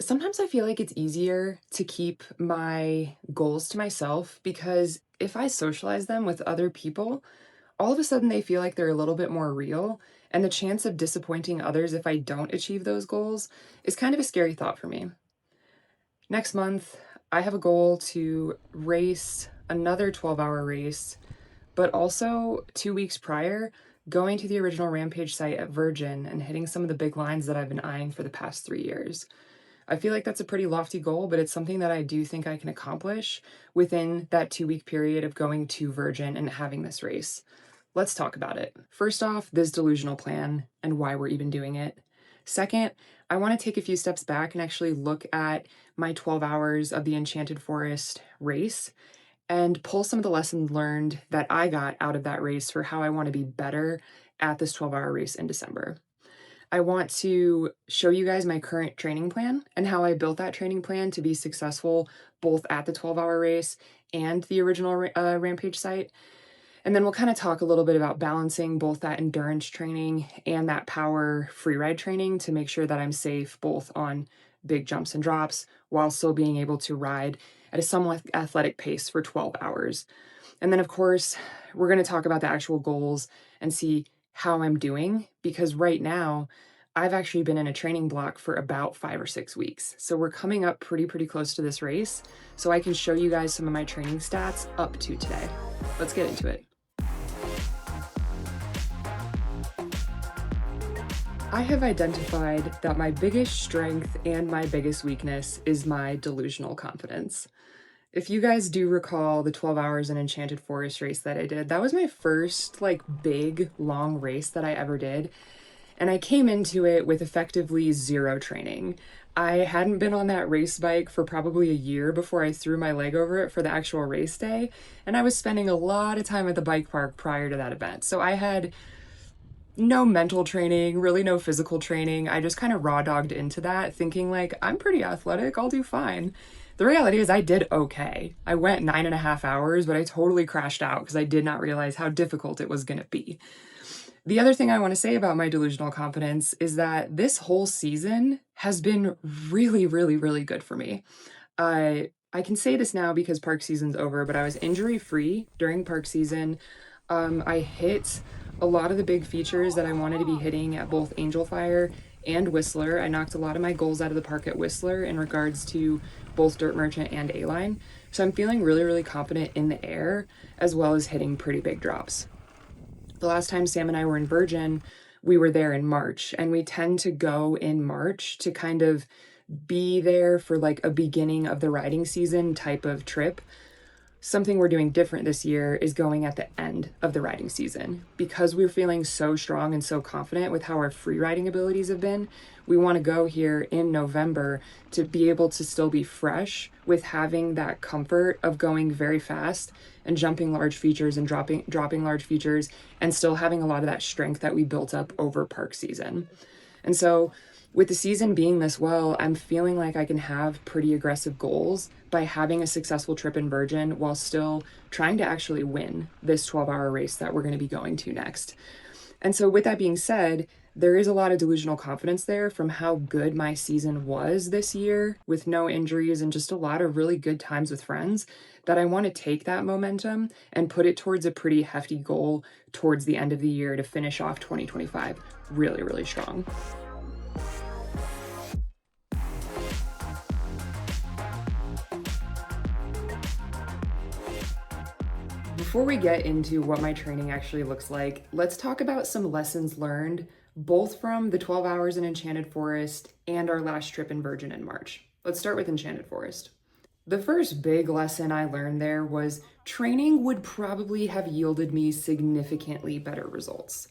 Sometimes I feel like it's easier to keep my goals to myself because if I socialize them with other people, all of a sudden they feel like they're a little bit more real. And the chance of disappointing others if I don't achieve those goals is kind of a scary thought for me. Next month, I have a goal to race another 12-hour race, but also 2 weeks prior, going to the original Rampage site at Virgin and hitting some of the big lines that I've been eyeing for the past 3 years. I feel like that's a pretty lofty goal, but it's something that I do think I can accomplish within that 2 week period of going to Virgin and having this race. Let's talk about it. First off, this delusional plan and why we're even doing it. Second, I want to take a few steps back and actually look at my 12 hours of the Enchanted Forest race and pull some of the lessons learned that I got out of that race for how I want to be better at this 12-hour race in December. I want to show you guys my current training plan and how I built that training plan to be successful both at the 12-hour race and the original Rampage site. And then we'll kind of talk a little bit about balancing both that endurance training and that power freeride training to make sure that I'm safe both on big jumps and drops while still being able to ride at a somewhat athletic pace for 12 hours. And then, of course, we're going to talk about the actual goals and see how I'm doing, because right now I've actually been in a training block for about 5 or 6 weeks. So we're coming up pretty close to this race. So I can show you guys some of my training stats up to today. Let's get into it. I have identified that my biggest strength and my biggest weakness is my delusional confidence. If you guys do recall the 12 hours in Enchanted Forest race that I did, that was my first big long race that I ever did. And I came into it with effectively zero training. I hadn't been on that race bike for probably a year before I threw my leg over it for the actual race day. And I was spending a lot of time at the bike park prior to that event. So I had no mental training, really no physical training. I just kind of raw dogged into that thinking I'm pretty athletic, I'll do fine. The reality is I did okay. I went 9.5 hours, but I totally crashed out because I did not realize how difficult it was going to be. The other thing I want to say about my delusional confidence is that this whole season has been really good for me. I can say this now because park season's over, but I was injury free during park season. I hit a lot of the big features that I wanted to be hitting at both Angel Fire and Whistler. I knocked a lot of my goals out of the park at Whistler in regards to both Dirt Merchant and A-Line. So I'm feeling really confident in the air as well as hitting pretty big drops. The last time Sam and I were in Virgin, we were there in March, and we tend to go in March to kind of be there for a beginning of the riding season type of trip. Something we're doing different this year is going at the end of the riding season. Because we're feeling so strong and so confident with how our free riding abilities have been, we want to go here in November to be able to still be fresh with having that comfort of going very fast and jumping large features and dropping large features and still having a lot of that strength that we built up over park season. And so with the season being this well, I'm feeling like I can have pretty aggressive goals by having a successful trip in Virgin while still trying to actually win this 12-hour race that we're going to be going to next. And so with that being said, there is a lot of delusional confidence there from how good my season was this year with no injuries and just a lot of really good times with friends that I want to take that momentum and put it towards a pretty hefty goal towards the end of the year to finish off 2025 really strong. Before we get into what my training actually looks like, let's talk about some lessons learned, both from the 12 hours in Enchanted Forest and our last trip in Virgin in March. Let's start with Enchanted Forest. The first big lesson I learned there was training would probably have yielded me significantly better results.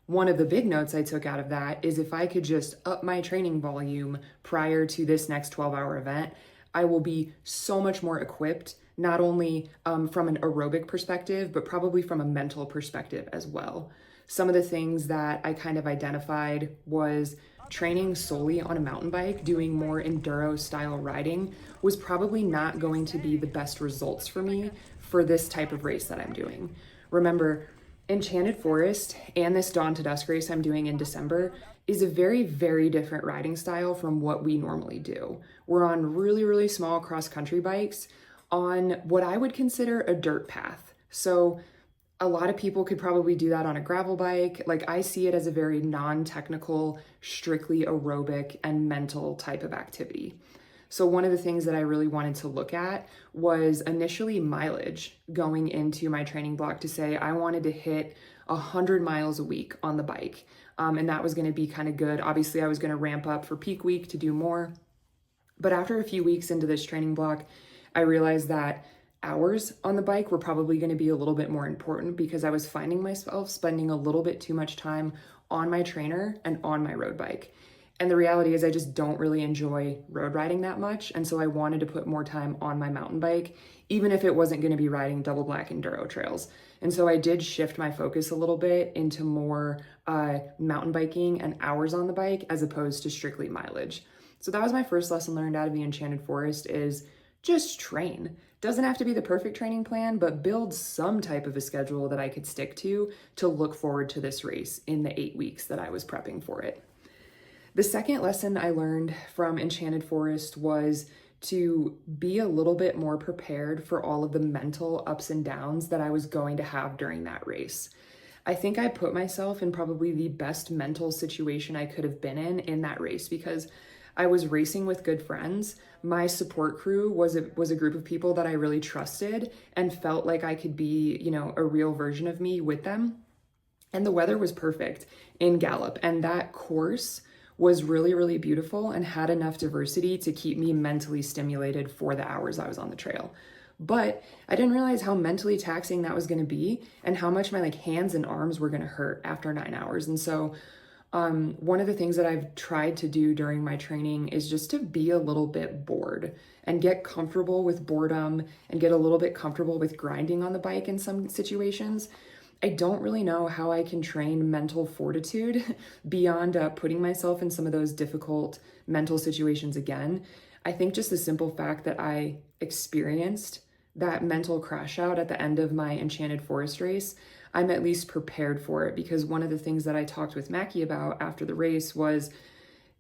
One of the big notes I took out of that is if I could just up my training volume prior to this next 12-hour event, I will be so much more equipped, not only from an aerobic perspective, but probably from a mental perspective as well. Some of the things that I kind of identified was training solely on a mountain bike, doing more enduro style riding was probably not going to be the best results for me for this type of race that I'm doing. Remember, Enchanted Forest and this Dawn to Dusk race I'm doing in December is a very, very different riding style from what we normally do. We're on really, really small cross-country bikes on what I would consider a dirt path. So a lot of people could probably do that on a gravel bike. Like, I see it as a very non-technical, strictly aerobic and mental type of activity. So one of the things that I really wanted to look at was initially mileage going into my training block, to say I wanted to hit 100 miles a week on the bike. And that was going to be kind of good. Obviously, I was going to ramp up for peak week to do more. But after a few weeks into this training block, I realized that hours on the bike were probably going to be a little bit more important, because I was finding myself spending a little bit too much time on my trainer and on my road bike. And the reality is I just don't really enjoy road riding that much. And so I wanted to put more time on my mountain bike, even if it wasn't going to be riding double black enduro trails. And so I did shift my focus a little bit into more mountain biking and hours on the bike, as opposed to strictly mileage. So that was my first lesson learned out of the Enchanted Forest, is just train. Doesn't have to be the perfect training plan, but build some type of a schedule that I could stick to look forward to this race in the 8 weeks that I was prepping for it. The second lesson I learned from Enchanted Forest was to be a little bit more prepared for all of the mental ups and downs that I was going to have during that race. I think I put myself in probably the best mental situation I could have been in that race, because I was racing with good friends. My support crew was a group of people that I really trusted and felt like I could be, a real version of me with them. And the weather was perfect in Gallup, and that course was really, really beautiful and had enough diversity to keep me mentally stimulated for the hours I was on the trail. But I didn't realize how mentally taxing that was going to be, and how much my hands and arms were going to hurt after 9 hours. And so one of the things that I've tried to do during my training is just to be a little bit bored and get comfortable with boredom, and get a little bit comfortable with grinding on the bike in some situations. I don't really know how I can train mental fortitude beyond putting myself in some of those difficult mental situations again. I think just the simple fact that I experienced that mental crash out at the end of my Enchanted Forest race, I'm at least prepared for it. Because one of the things that I talked with Mackie about after the race was,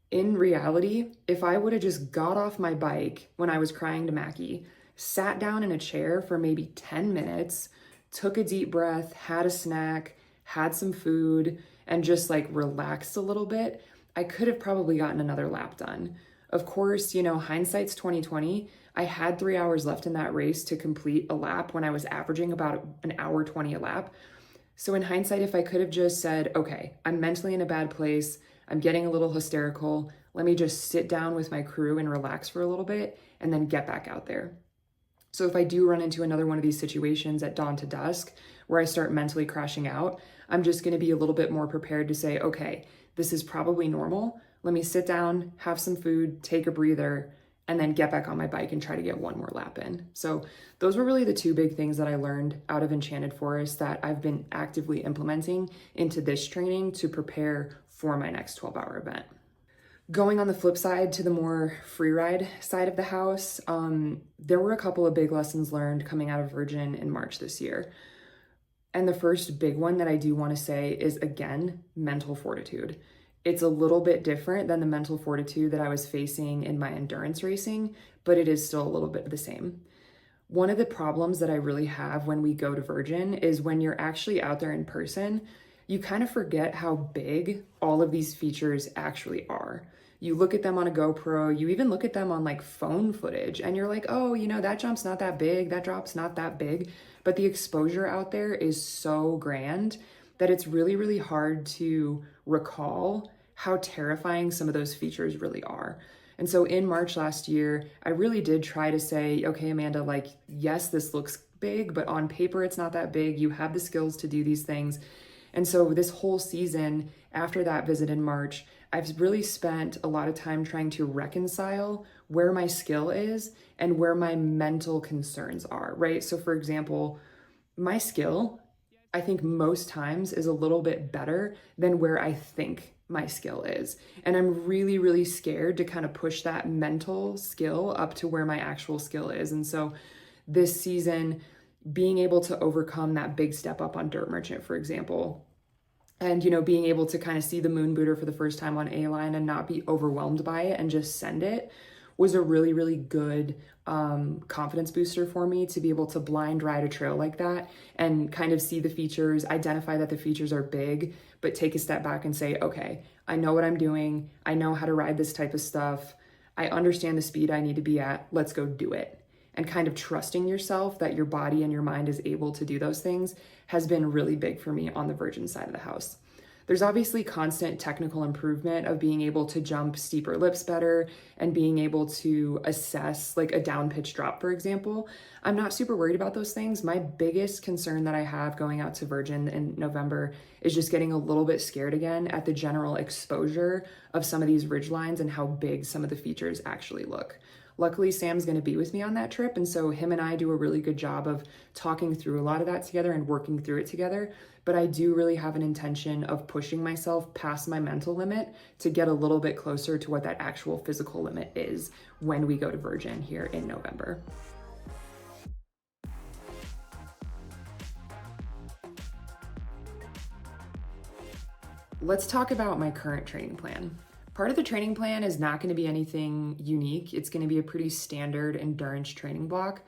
in reality, if I would have just got off my bike when I was crying to Mackie, sat down in a chair for maybe 10 minutes, took a deep breath, had a snack, had some food, and just relaxed a little bit, I could have probably gotten another lap done. Of course, hindsight's 2020. I had 3 hours left in that race to complete a lap when I was averaging about an hour 20 a lap. So in hindsight, if I could have just said, okay, I'm mentally in a bad place, I'm getting a little hysterical, let me just sit down with my crew and relax for a little bit, and then get back out there. So if I do run into another one of these situations at dawn to dusk where I start mentally crashing out, I'm just going to be a little bit more prepared to say, okay, this is probably normal. Let me sit down, have some food, take a breather, and then get back on my bike and try to get one more lap in. So those were really the two big things that I learned out of Enchanted Forest that I've been actively implementing into this training to prepare for my next 12-hour event. Going on the flip side to the more freeride side of the house, there were a couple of big lessons learned coming out of Virgin in March this year. And the first big one that I do want to say is, again, mental fortitude. It's a little bit different than the mental fortitude that I was facing in my endurance racing, but it is still a little bit the same. One of the problems that I really have when we go to Virgin is when you're actually out there in person, you kind of forget how big all of these features actually are. You look at them on a GoPro, you even look at them on phone footage, and you're like, oh, that jump's not that big, that drop's not that big. But the exposure out there is so grand that it's really, really hard to recall how terrifying some of those features really are. And so in March last year, I really did try to say, okay, Amanda, yes, this looks big, but on paper, it's not that big. You have the skills to do these things. And so this whole season, after that visit in March, I've really spent a lot of time trying to reconcile where my skill is and where my mental concerns are, right? So for example, my skill, I think most times is a little bit better than where I think my skill is. And I'm really, really scared to kind of push that mental skill up to where my actual skill is. And so this season, being able to overcome that big step up on Dirt Merchant, for example, And, you know, being able to kind of see the moon booter for the first time on A-line and not be overwhelmed by it and just send it was a really, really good confidence booster for me, to be able to blind ride a trail like that and kind of see the features, identify that the features are big, but take a step back and say, okay, I know what I'm doing. I know how to ride this type of stuff. I understand the speed I need to be at. Let's go do it. And kind of trusting yourself that your body and your mind is able to do those things has been really big for me on the Virgin side of the house. There's obviously constant technical improvement of being able to jump steeper lips better and being able to assess like a down pitch drop, for example. I'm not super worried about those things. My biggest concern that I have going out to Virgin in November is just getting a little bit scared again at the general exposure of some of these ridge lines and how big some of the features actually look. Luckily, Sam's going to be with me on that trip, and so him and I do a really good job of talking through a lot of that together and working through it together. But I do really have an intention of pushing myself past my mental limit to get a little bit closer to what that actual physical limit is when we go to Virgin here in November. Let's talk about my current training plan. Part of the training plan is not going to be anything unique. It's going to be a pretty standard endurance training block.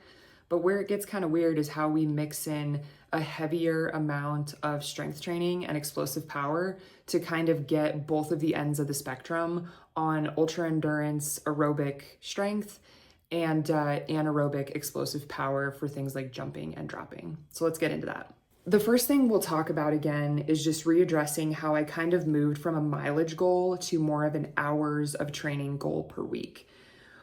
But where it gets kind of weird is how we mix in a heavier amount of strength training and explosive power to kind of get both of the ends of the spectrum on ultra endurance aerobic strength and anaerobic explosive power for things like jumping and dropping. So let's get into that. The first thing we'll talk about again is just readdressing how I kind of moved from a mileage goal to more of an hours of training goal per week.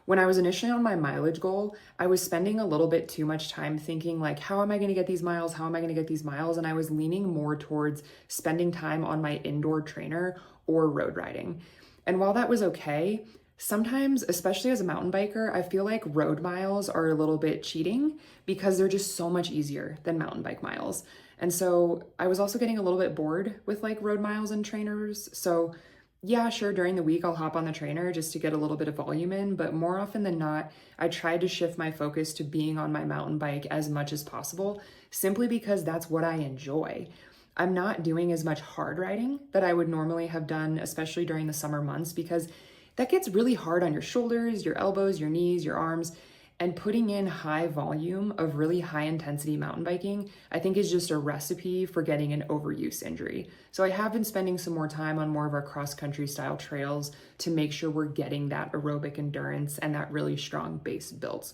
When I was initially on my mileage goal, I was spending a little bit too much time thinking like, how am I going to get these miles? How am I going to get these miles? And I was leaning more towards spending time on my indoor trainer or road riding. And while that was okay, sometimes, especially as a mountain biker, I feel like road miles are a little bit cheating because they're just so much easier than mountain bike miles. And so I was also getting a little bit bored with like road miles and trainers. So yeah, sure, during the week I'll hop on the trainer just to get a little bit of volume in, but more often than not, I tried to shift my focus to being on my mountain bike as much as possible, simply because that's what I enjoy. I'm not doing as much hard riding that I would normally have done, especially during the summer months, because that gets really hard on your shoulders, your elbows, your knees, your arms. And putting in high volume of really high intensity mountain biking, I think is just a recipe for getting an overuse injury. So I have been spending some more time on more of our cross country style trails to make sure we're getting that aerobic endurance and that really strong base built.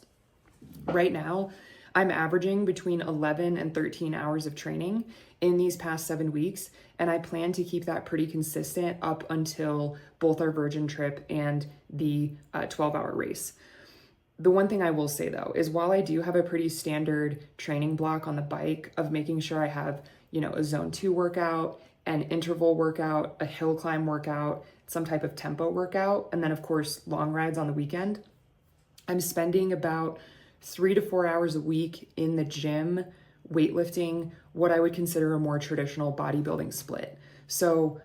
Right now, I'm averaging between 11 and 13 hours of training in these past 7 weeks, and I plan to keep that pretty consistent up until both our Virgin trip and the 12-hour race. The one thing I will say though is while I do have a pretty standard training block on the bike of making sure I have, you know, a zone 2 workout, an interval workout, a hill climb workout, some type of tempo workout, and then of course long rides on the weekend, I'm spending about 3 to 4 hours a week in the gym weightlifting what I would consider a more traditional bodybuilding split. So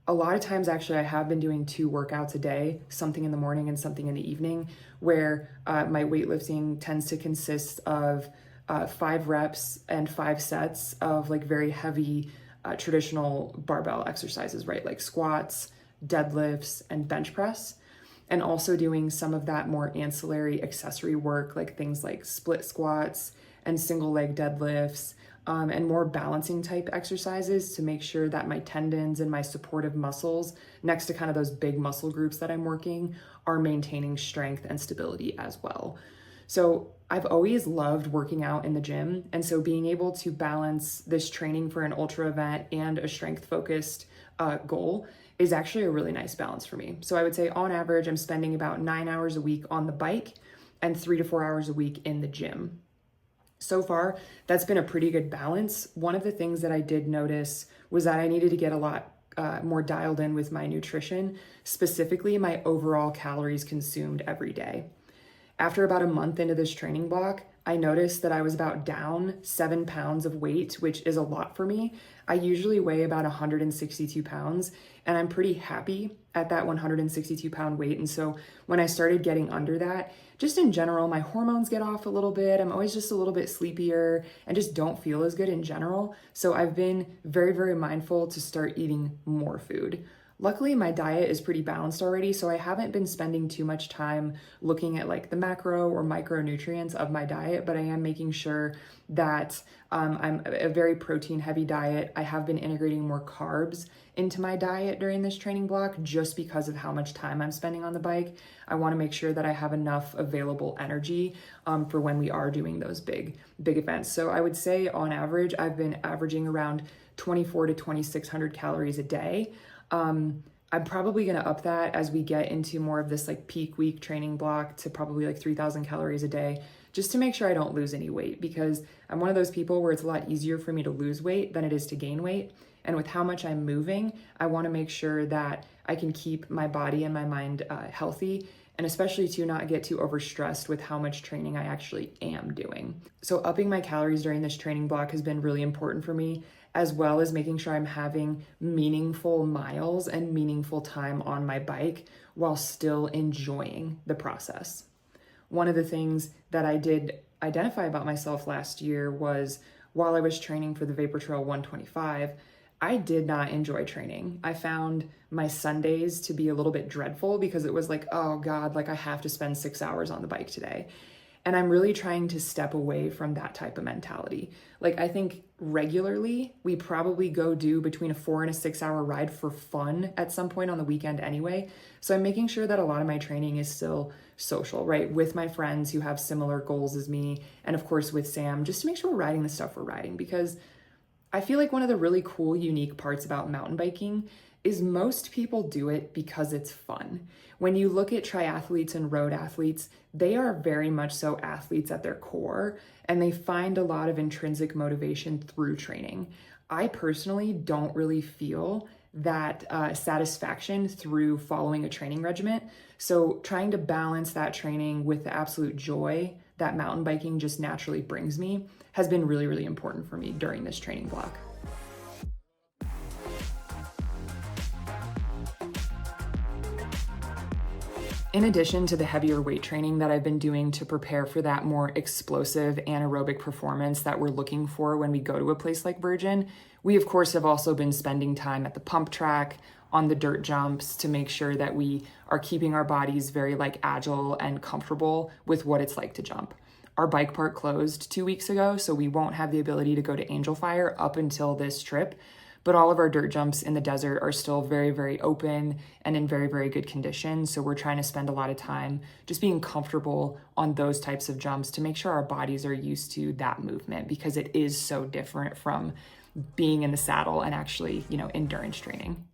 a lot of times, actually, I have been doing 2 workouts a day, something in the morning and something in the evening, where my weightlifting tends to consist of 5 reps and 5 sets of like very heavy traditional barbell exercises, right? Like squats, deadlifts, and bench press. And also doing some of that more ancillary accessory work, like things like split squats and single leg deadlifts, and more balancing type exercises to make sure that my tendons and my supportive muscles next to kind of those big muscle groups that I'm working are maintaining strength and stability as well. So I've always loved working out in the gym. And so being able to balance this training for an ultra event and a strength focused goal is actually a really nice balance for me. So I would say on average, I'm spending about 9 hours a week on the bike and 3 to 4 hours a week in the gym. So far, that's been a pretty good balance. One of the things that I did notice was that I needed to get a lot more dialed in with my nutrition, specifically my overall calories consumed every day. After about a month into this training block, I noticed that I was about down 7 pounds of weight, which is a lot for me. I usually weigh about 162 pounds, and I'm pretty happy at that 162 pound weight. And so when I started getting under that, just in general, my hormones get off a little bit. I'm always just a little bit sleepier and just don't feel as good in general. So I've been very, very mindful to start eating more food. Luckily, my diet is pretty balanced already, so I haven't been spending too much time looking at like the macro or micronutrients of my diet, but I am making sure that I'm a very protein heavy diet. I have been integrating more carbs into my diet during this training block just because of how much time I'm spending on the bike. I want to make sure that I have enough available energy for when we are doing those big events. So I would say on average, I've been averaging around 24 to 2,600 calories a day. I'm probably going to up that as we get into more of this like peak week training block to probably like 3,000 calories a day, just to make sure I don't lose any weight, because I'm one of those people where it's a lot easier for me to lose weight than it is to gain weight. And with how much I'm moving, I want to make sure that I can keep my body and my mind healthy, and especially to not get too overstressed with how much training I actually am doing. So upping my calories during this training block has been really important for me, as well as making sure I'm having meaningful miles and meaningful time on my bike while still enjoying the process. One of the things that I did identify about myself last year was while I was training for the Vapor Trail 125, I did not enjoy training. I found my Sundays to be a little bit dreadful because it was like, oh God, like I have to spend 6 hours on the bike today. And I'm really trying to step away from that type of mentality. Like I think regularly we probably go do between a 4 and a 6 hour ride for fun at some point on the weekend anyway. So I'm making sure that a lot of my training is still social, right? With my friends who have similar goals as me. And of course with Sam, just to make sure we're riding the stuff we're riding, because I feel like one of the really cool, unique parts about mountain biking is most people do it because it's fun. When you look at triathletes and road athletes, they are very much so athletes at their core, and they find a lot of intrinsic motivation through training. I personally don't really feel that satisfaction through following a training regimen. So trying to balance that training with the absolute joy that mountain biking just naturally brings me has been really, really important for me during this training block. In addition to the heavier weight training that I've been doing to prepare for that more explosive anaerobic performance that we're looking for when we go to a place like Virgin, we of course have also been spending time at the pump track, on the dirt jumps, to make sure that we are keeping our bodies very like agile and comfortable with what it's like to jump. Our bike park closed 2 weeks ago, so we won't have the ability to go to Angel Fire up until this trip. But all of our dirt jumps in the desert are still very, very open and in very, very good condition. So we're trying to spend a lot of time just being comfortable on those types of jumps to make sure our bodies are used to that movement, because it is so different from being in the saddle and actually, endurance training.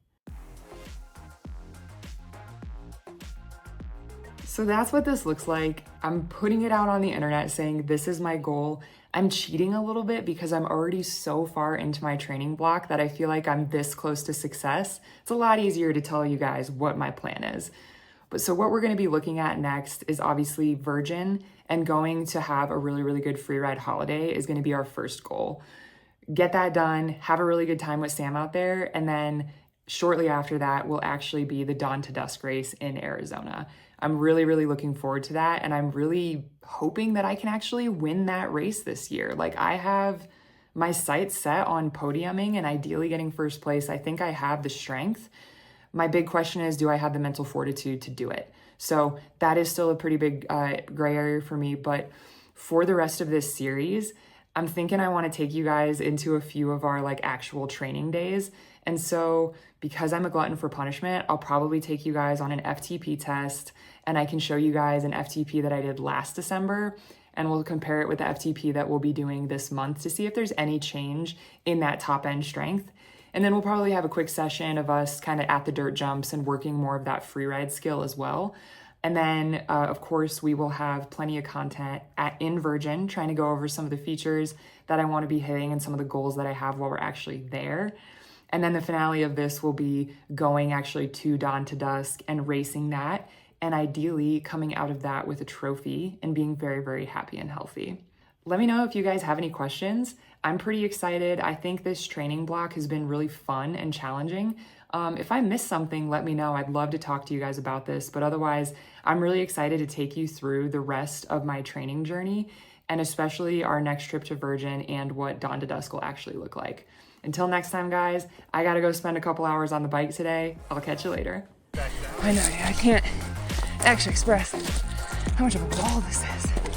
So that's what this looks like. I'm putting it out on the internet saying this is my goal. I'm cheating a little bit because I'm already so far into my training block that I feel like I'm this close to success. It's a lot easier to tell you guys what my plan is. But so what we're going to be looking at next is obviously Virgin, and going to have a really, really good free ride holiday is going to be our first goal. Get that done, have a really good time with Sam out there, and then shortly after that will actually be the Dawn to Dusk race in Arizona. I'm really, really looking forward to that, and I'm really hoping that I can actually win that race this year. Like, I have my sights set on podiuming and ideally getting first place. I think I have the strength. My big question is, do I have the mental fortitude to do it? So that is still a pretty big gray area for me, but for the rest of this series, I'm thinking I want to take you guys into a few of our like actual training days. And so because I'm a glutton for punishment, I'll probably take you guys on an FTP test, and I can show you guys an FTP that I did last December, and we'll compare it with the FTP that we'll be doing this month to see if there's any change in that top end strength. And then we'll probably have a quick session of us kind of at the dirt jumps and working more of that free ride skill as well. And then, of course, we will have plenty of content in Virgin, trying to go over some of the features that I want to be hitting and some of the goals that I have while we're actually there. And then the finale of this will be going actually to Dawn to Dusk and racing that, and ideally coming out of that with a trophy and being very, very happy and healthy. Let me know if you guys have any questions. I'm pretty excited. I think this training block has been really fun and challenging. If I missed something, let me know. I'd love to talk to you guys about this, but otherwise, I'm really excited to take you through the rest of my training journey, and especially our next trip to Virgin and what Dawn to Dusk will actually look like. Until next time, guys, I gotta go spend a couple hours on the bike today. I'll catch you later. I know, I can't actually express how much of a ball this is.